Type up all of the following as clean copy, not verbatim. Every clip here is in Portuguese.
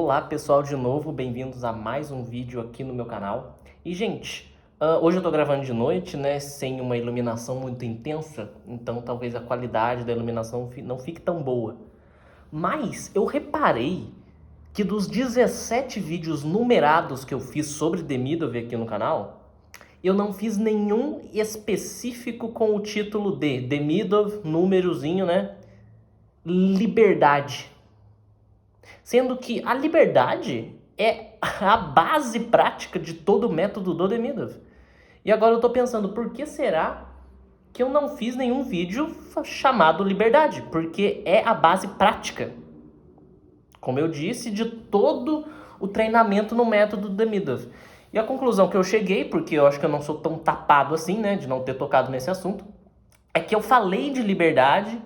Olá pessoal, de novo, bem-vindos a mais um vídeo aqui no meu canal. E gente, hoje eu tô gravando de noite, né, sem uma iluminação muito intensa, então talvez a qualidade da iluminação não fique tão boa. Mas eu reparei que dos 17 vídeos numerados que eu fiz sobre Demidov aqui no canal, eu não fiz nenhum específico com o título de Demidov, númerozinho, né, liberdade. Sendo que a liberdade é a base prática de todo o método do Demidov. E agora eu tô pensando, por que será que eu não fiz nenhum vídeo chamado liberdade? Porque é a base prática, como eu disse, de todo o treinamento no método do Demidov. E a conclusão que eu cheguei, porque eu acho que eu não sou tão tapado assim, né, de não ter tocado nesse assunto, é que eu falei de liberdade,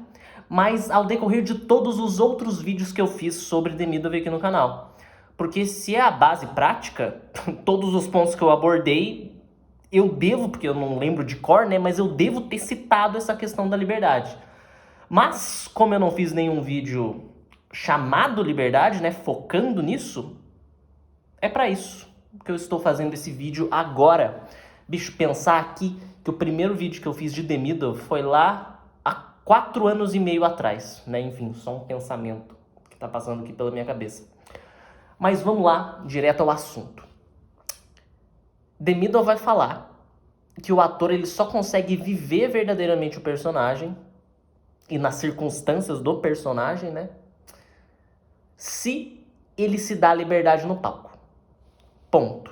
mas ao decorrer de todos os outros vídeos que eu fiz sobre Demidov aqui no canal. Porque se é a base prática, todos os pontos que eu abordei, eu devo, porque eu não lembro de cor, né, mas eu devo ter citado essa questão da liberdade. Mas, como eu não fiz nenhum vídeo chamado liberdade, né, focando nisso, é pra isso que eu estou fazendo esse vídeo agora. Bicho, pensar aqui que o primeiro vídeo que eu fiz de Demidov foi lá há 4 anos e meio atrás, né? Enfim, só um pensamento que tá passando aqui pela minha cabeça. Mas vamos lá, direto ao assunto. Demidov vai falar que o ator ele só consegue viver verdadeiramente o personagem e nas circunstâncias do personagem, né? Se ele se dá liberdade no palco. Ponto.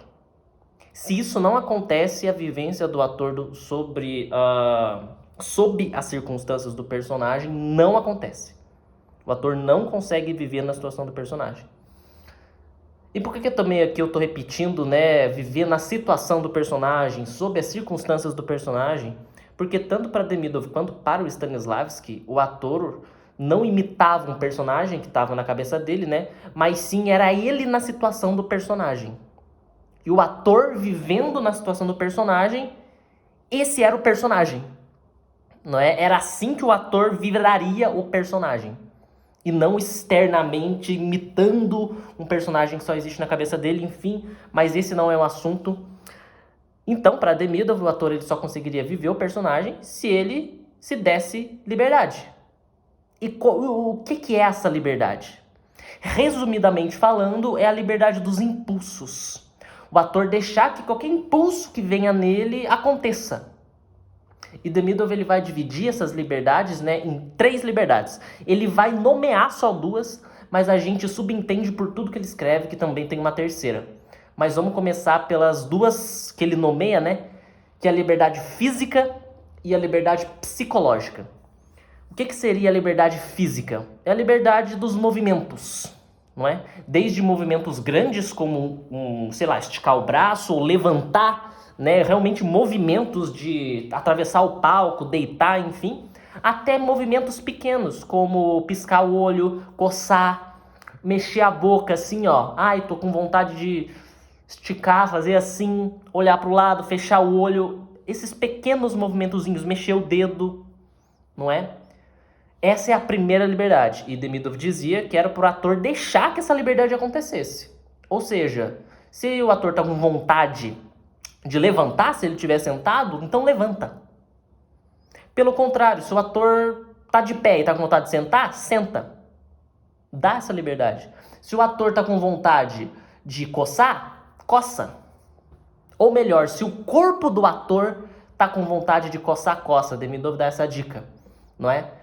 Se isso não acontece, a vivência do ator sob as circunstâncias do personagem não acontece. O ator não consegue viver na situação do personagem. E por que também aqui eu tô repetindo, né, viver na situação do personagem, sob as circunstâncias do personagem? Porque tanto para Demidov quanto para o Stanislavski, o ator não imitava um personagem que estava na cabeça dele, né, mas sim era ele na situação do personagem. E o ator vivendo na situação do personagem, esse era o personagem. Não é? Era assim que o ator viraria o personagem. E não externamente imitando um personagem que só existe na cabeça dele, enfim. Mas esse não é o assunto. Então, para Demidov, o ator ele só conseguiria viver o personagem se ele se desse liberdade. E o que é essa liberdade? Resumidamente falando, é a liberdade dos impulsos. O ator deixar que qualquer impulso que venha nele aconteça. E Demidov ele vai dividir essas liberdades, né, em 3 liberdades. Ele vai nomear só 2, mas a gente subentende por tudo que ele escreve que também tem uma terceira. Mas vamos começar pelas 2 que ele nomeia, né, que é a liberdade física e a liberdade psicológica. O que seria a liberdade física? É a liberdade dos movimentos. Não é? Desde movimentos grandes como, sei lá, esticar o braço ou levantar, né? Realmente movimentos de atravessar o palco, deitar, enfim, até movimentos pequenos como piscar o olho, coçar, mexer a boca assim, ó. Ai, tô com vontade de esticar, fazer assim, olhar pro lado, fechar o olho. Esses pequenos movimentozinhos, mexer o dedo, não é? Essa é a primeira liberdade. E Demidov dizia que era para o ator deixar que essa liberdade acontecesse. Ou seja, se o ator está com vontade de levantar, se ele estiver sentado, então levanta. Pelo contrário, se o ator está de pé e está com vontade de sentar, senta. Dá essa liberdade. Se o ator está com vontade de coçar, coça. Ou melhor, se o corpo do ator está com vontade de coçar, coça. Demidov dá essa dica, não é?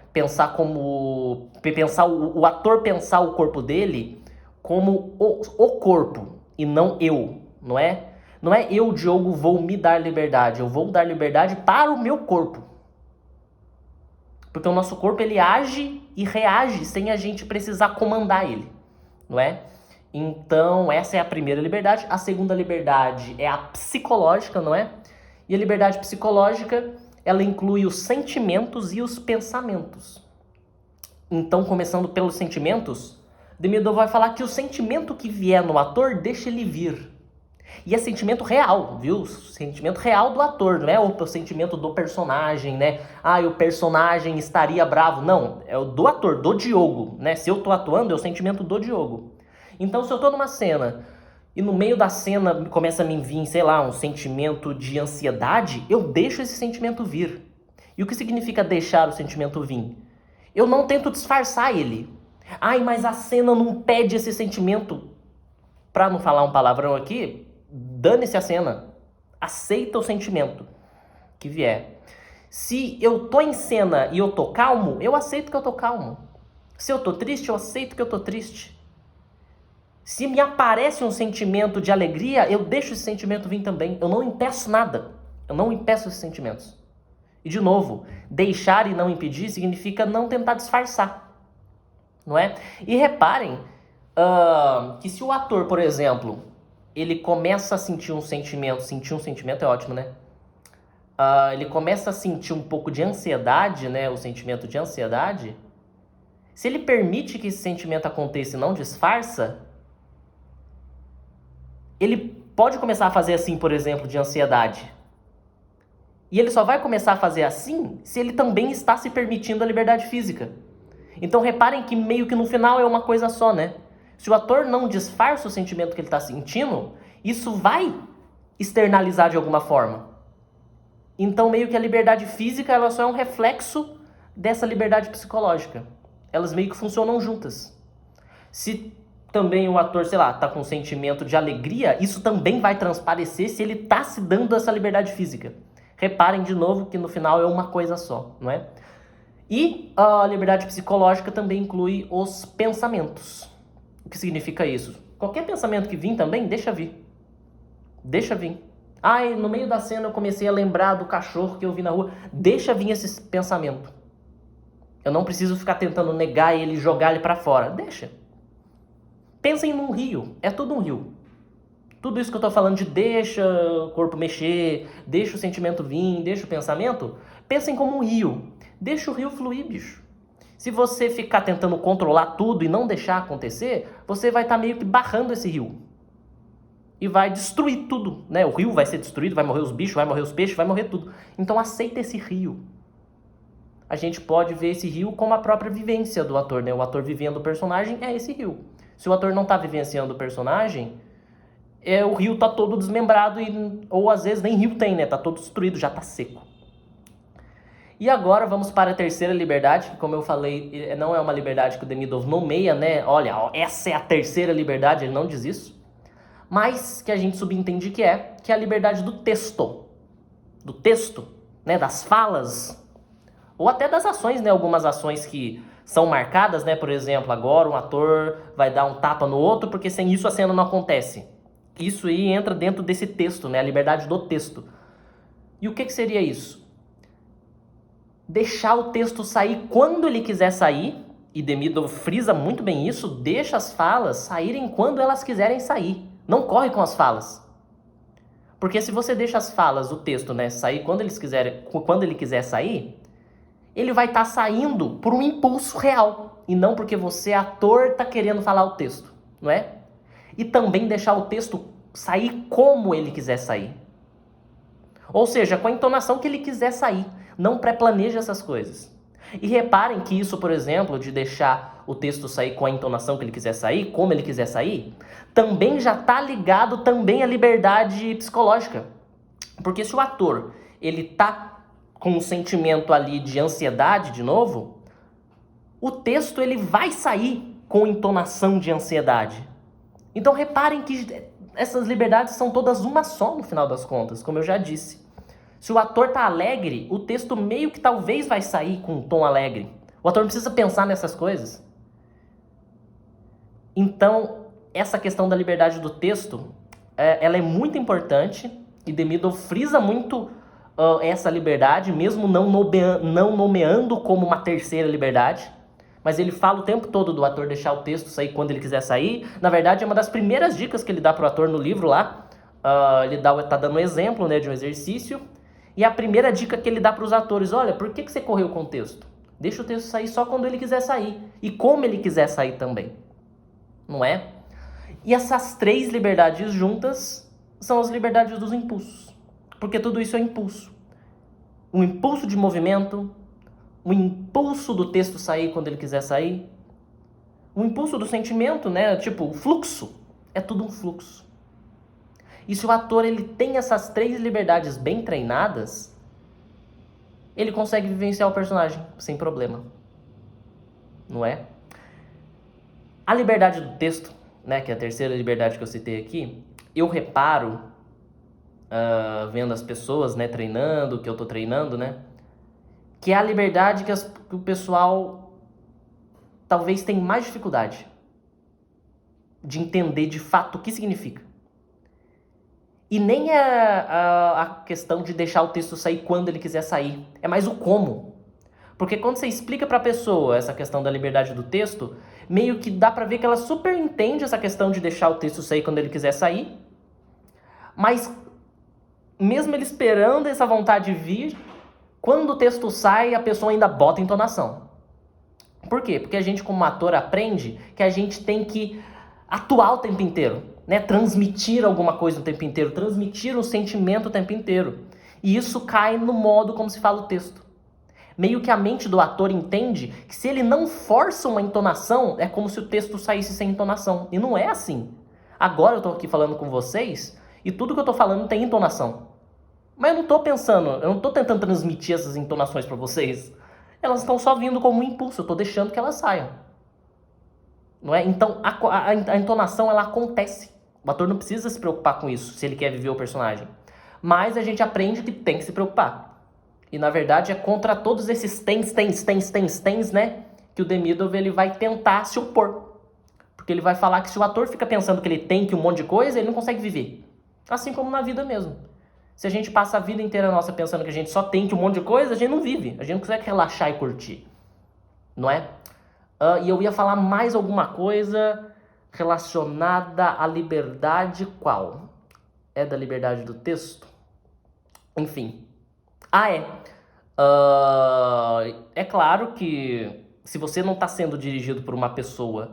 O ator pensar o corpo dele como o corpo e não eu, não é? Não é eu, Diogo, vou me dar liberdade, eu vou dar liberdade para o meu corpo. Porque o nosso corpo ele age e reage sem a gente precisar comandar ele, não é? Então essa é a primeira liberdade. A segunda liberdade é a psicológica, não é? E a liberdade psicológica ela inclui os sentimentos e os pensamentos. Então, começando pelos sentimentos, Demidov vai falar que o sentimento que vier no ator, deixa ele vir. E é sentimento real, viu? Sentimento real do ator, não é o sentimento do personagem, né? Ah, o personagem estaria bravo. Não, é o do ator, do Diogo, né? Se eu tô atuando, é o sentimento do Diogo. Então, se eu tô numa cena e no meio da cena começa a me vir, sei lá, um sentimento de ansiedade, eu deixo esse sentimento vir. E o que significa deixar o sentimento vir? Eu não tento disfarçar ele. Ai, mas a cena não pede esse sentimento. Pra não falar um palavrão aqui, dane-se a cena. Aceita o sentimento que vier. Se eu tô em cena e eu tô calmo, eu aceito que eu tô calmo. Se eu tô triste, eu aceito que eu tô triste. Se me aparece um sentimento de alegria, eu deixo esse sentimento vir também. Eu não impeço nada. Eu não impeço esses sentimentos. E de novo, deixar e não impedir significa não tentar disfarçar. Não é? E reparem que se o ator, por exemplo, ele começa a sentir um sentimento é ótimo, né? Ele começa a sentir um pouco de ansiedade, né? O sentimento de ansiedade. Se ele permite que esse sentimento aconteça e não disfarça, ele pode começar a fazer assim, por exemplo, de ansiedade. E ele só vai começar a fazer assim se ele também está se permitindo a liberdade física. Então reparem que meio que no final é uma coisa só, né? Se o ator não disfarça o sentimento que ele está sentindo, isso vai externalizar de alguma forma. Então meio que a liberdade física ela só é um reflexo dessa liberdade psicológica. Elas meio que funcionam juntas. Se também o ator, sei lá, tá com um sentimento de alegria, isso também vai transparecer se ele tá se dando essa liberdade física. Reparem de novo que no final é uma coisa só, não é? E a liberdade psicológica também inclui os pensamentos. O que significa isso? Qualquer pensamento que vir também, deixa vir. Deixa vir. Ai, no meio da cena eu comecei a lembrar do cachorro que eu vi na rua. Deixa vir esse pensamento. Eu não preciso ficar tentando negar ele, jogar ele pra fora. Deixa. Pensem num rio. É tudo um rio. Tudo isso que eu tô falando de deixa o corpo mexer, deixa o sentimento vir, deixa o pensamento, pensem como um rio. Deixa o rio fluir, bicho. Se você ficar tentando controlar tudo e não deixar acontecer, você vai estar meio que barrando esse rio. E vai destruir tudo, né? O rio vai ser destruído, vai morrer os bichos, vai morrer os peixes, vai morrer tudo. Então aceita esse rio. A gente pode ver esse rio como a própria vivência do ator, né? O ator vivendo o personagem é esse rio. Se o ator não está vivenciando o personagem, o rio tá todo desmembrado, ou às vezes nem rio tem, né? Tá todo destruído, já tá seco. E agora vamos para a terceira liberdade, que como eu falei, não é uma liberdade que o Demidov nomeia, né? Olha, essa é a terceira liberdade, ele não diz isso. Mas que a gente subentende que é a liberdade do texto. Do texto, né? Das falas. Ou até das ações, né? Algumas ações que são marcadas, né? Por exemplo, agora um ator vai dar um tapa no outro, porque sem isso a cena não acontece. Isso aí entra dentro desse texto, né? A liberdade do texto. E o que seria isso? Deixar o texto sair quando ele quiser sair, e Demidov frisa muito bem isso, deixa as falas saírem quando elas quiserem sair. Não corre com as falas. Porque se você deixa as falas, o texto, né, sair quando ele quiser sair, ele vai estar saindo por um impulso real, e não porque você, ator, está querendo falar o texto, não é? E também deixar o texto sair como ele quiser sair. Ou seja, com a entonação que ele quiser sair. Não pré-planeja essas coisas. E reparem que isso, por exemplo, de deixar o texto sair com a entonação que ele quiser sair, como ele quiser sair, também já está ligado também à liberdade psicológica. Porque se o ator ele está com um sentimento ali de ansiedade, de novo, o texto ele vai sair com entonação de ansiedade. Então reparem que essas liberdades são todas uma só no final das contas, como eu já disse. Se o ator está alegre, o texto meio que talvez vai sair com um tom alegre. O ator não precisa pensar nessas coisas. Então, essa questão da liberdade do texto, ela é muito importante, e Demidov frisa muito essa liberdade, mesmo não nomeando como uma terceira liberdade. Mas ele fala o tempo todo do ator deixar o texto sair quando ele quiser sair. Na verdade, é uma das primeiras dicas que ele dá para o ator no livro lá. Ele tá dando um exemplo, né, de um exercício. E a primeira dica que ele dá para os atores, olha, por que você correu com o texto? Deixa o texto sair só quando ele quiser sair. E como ele quiser sair também. Não é? E essas três liberdades juntas são as liberdades dos impulsos. Porque tudo isso é impulso. Um impulso de movimento, o impulso do texto sair quando ele quiser sair, O impulso do sentimento, né? Tipo, o fluxo. É tudo um fluxo. E se o ator ele tem essas 3 liberdades bem treinadas, ele consegue vivenciar o personagem sem problema. Não é? A liberdade do texto, né? Que é a terceira liberdade que eu citei aqui, eu reparo, vendo as pessoas, né, treinando, que eu tô treinando, né? Que é a liberdade que o pessoal talvez tenha mais dificuldade de entender de fato o que significa. E nem é a questão de deixar o texto sair quando ele quiser sair. É mais o como. Porque quando você explica pra pessoa essa questão da liberdade do texto, meio que dá pra ver que ela super entende essa questão de deixar o texto sair quando ele quiser sair. Mas, mesmo ele esperando essa vontade vir, quando o texto sai, a pessoa ainda bota entonação. Por quê? Porque a gente, como ator, aprende que a gente tem que atuar o tempo inteiro, né? Transmitir alguma coisa o tempo inteiro, transmitir um sentimento o tempo inteiro. E isso cai no modo como se fala o texto. Meio que a mente do ator entende que se ele não força uma entonação, é como se o texto saísse sem entonação. E não é assim. Agora eu tô aqui falando com vocês e tudo que eu tô falando tem entonação. Mas eu não tô pensando, eu não tô tentando transmitir essas entonações pra vocês. Elas estão só vindo como um impulso, eu tô deixando que elas saiam. Não é? Então a entonação ela acontece. O ator não precisa se preocupar com isso se ele quer viver o personagem. Mas a gente aprende que tem que se preocupar. E na verdade é contra todos esses tens, né? Que o Demidov ele vai tentar se opor. Porque ele vai falar que se o ator fica pensando que ele tem que um monte de coisa, ele não consegue viver. Assim como na vida mesmo. Se a gente passa a vida inteira nossa pensando que a gente só tem que um monte de coisa, a gente não vive. A gente não consegue relaxar e curtir. Não é? E eu ia falar mais alguma coisa relacionada à liberdade qual? É da liberdade do texto? Enfim. É claro que se você não está sendo dirigido por uma pessoa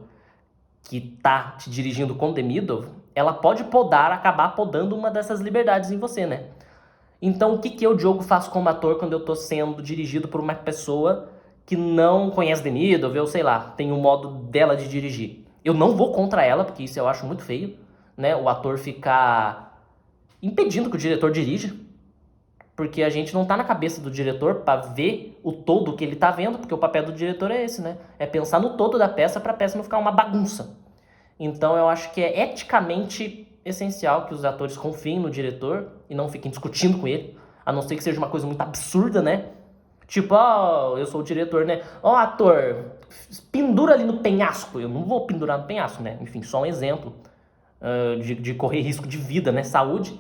que está te dirigindo com Demidov, ela pode acabar podando uma dessas liberdades em você, né? Então, o que eu, Diogo, faço como ator quando eu tô sendo dirigido por uma pessoa que não conhece Demidov, ou sei lá, tem um modo dela de dirigir? Eu não vou contra ela, porque isso eu acho muito feio, né? O ator ficar impedindo que o diretor dirija, porque a gente não tá na cabeça do diretor para ver o todo que ele tá vendo, porque o papel do diretor é esse, né? É pensar no todo da peça pra peça não ficar uma bagunça. Então eu acho que é eticamente essencial que os atores confiem no diretor e não fiquem discutindo com ele, a não ser que seja uma coisa muito absurda, né? Tipo, eu sou o diretor, né? Ator, pendura ali no penhasco. Eu não vou pendurar no penhasco, né? Enfim, só um exemplo de correr risco de vida, né? Saúde.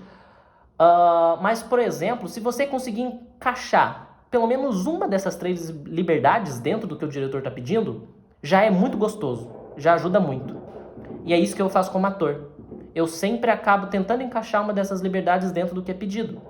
Mas, por exemplo, se você conseguir encaixar pelo menos uma dessas 3 liberdades dentro do que o diretor está pedindo, já é muito gostoso, já ajuda muito. E é isso que eu faço como ator. Eu sempre acabo tentando encaixar uma dessas liberdades dentro do que é pedido.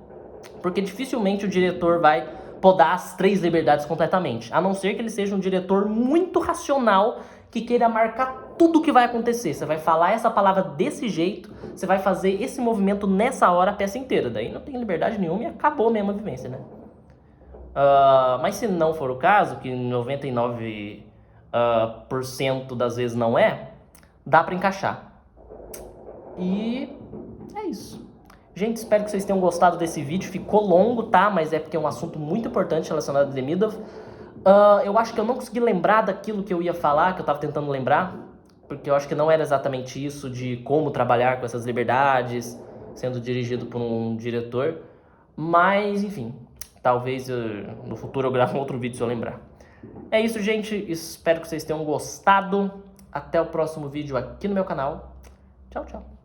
Porque dificilmente o diretor vai podar as 3 liberdades completamente. A não ser que ele seja um diretor muito racional que queira marcar tudo o que vai acontecer. Você vai falar essa palavra desse jeito, você vai fazer esse movimento nessa hora a peça inteira. Daí não tem liberdade nenhuma e acabou mesmo a vivência, né? Mas se não for o caso, que 99% das vezes não é, dá pra encaixar. E é isso. Gente, espero que vocês tenham gostado desse vídeo. Ficou longo, tá? Mas é porque é um assunto muito importante relacionado a Demidov. Eu acho que eu não consegui lembrar daquilo que eu ia falar, que eu tava tentando lembrar. Porque eu acho que não era exatamente isso de como trabalhar com essas liberdades, sendo dirigido por um diretor. Mas, enfim, talvez no futuro eu grave um outro vídeo se eu lembrar. É isso, gente. Espero que vocês tenham gostado. Até o próximo vídeo aqui no meu canal. Tchau, tchau.